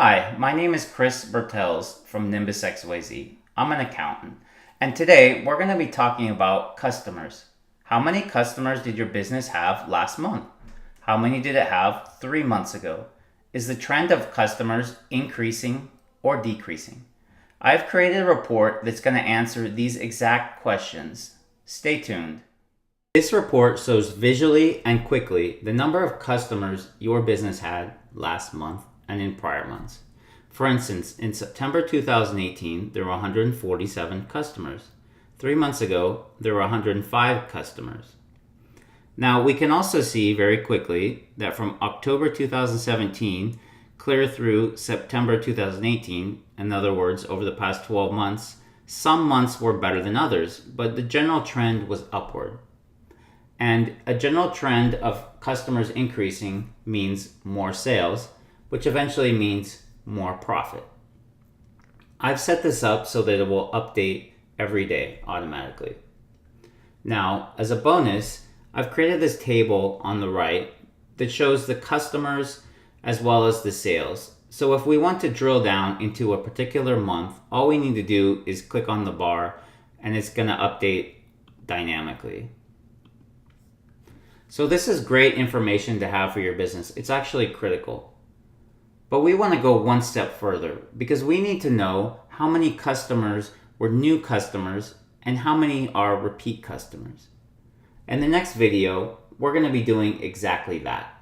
Hi, my name is Chris Bertels from Nimbus XYZ. I'm an accountant, and today we're going to be talking about customers. How many customers did your business have last month? How many did it have 3 months ago? Is the trend of customers increasing or decreasing? I've created a report that's going to answer these exact questions. Stay tuned. This report shows visually and quickly the number of customers your business had last month and in prior months. For instance, in September 2018, there were 147 customers. 3 months ago, there were 105 customers. Now, we can also see very quickly that from October 2017 clear through September 2018, in other words, over the past 12 months, some months were better than others, but the general trend was upward. And a general trend of customers increasing means more sales, which eventually means more profit. I've set this up so that it will update every day automatically. Now, as a bonus, I've created this table on the right that shows the customers as well as the sales. So if we want to drill down into a particular month, all we need to do is click on the bar and it's going to update dynamically. So this is great information to have for your business. It's actually critical. But we want to go one step further because we need to know how many customers were new customers and how many are repeat customers. In the next video, we're going to be doing exactly that.